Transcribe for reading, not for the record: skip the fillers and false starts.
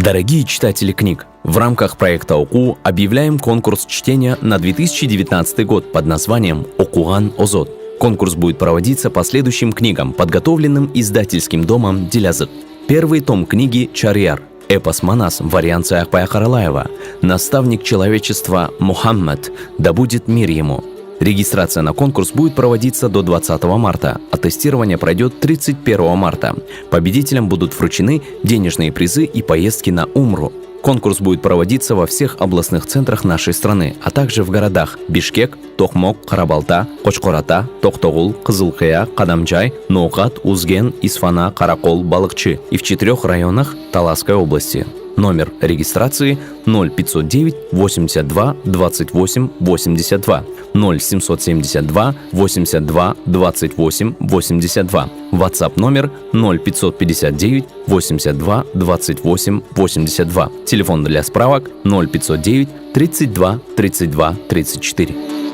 Дорогие читатели книг, в рамках проекта ОКУ объявляем конкурс чтения на 2019 год под названием «Окуган Озот». Конкурс будет проводиться по следующим книгам, подготовленным издательским домом «Дилязык». Первый том книги «Чарьяр», эпос Манас в варианте Акбая Каралаева, наставник человечества Мухаммад, да будет мир ему. Регистрация на конкурс будет проводиться до 20 марта, а тестирование пройдет 31 марта. Победителям будут вручены денежные призы и поездки на Умру. Конкурс будет проводиться во всех областных центрах нашей страны, а также в городах Бишкек, Тохмок, Карабалта, Кочкората, Токтогул, Кызылкая, Кадамджай, Ноукат, Узген, Исфана, Каракол, Балыкчы и в 4 районах Таласской области. Номер регистрации 0509 82 28 82 0772 82 28 82. WhatsApp номер 0559 82 28 82. Телефон для справок 0509 32 32 34.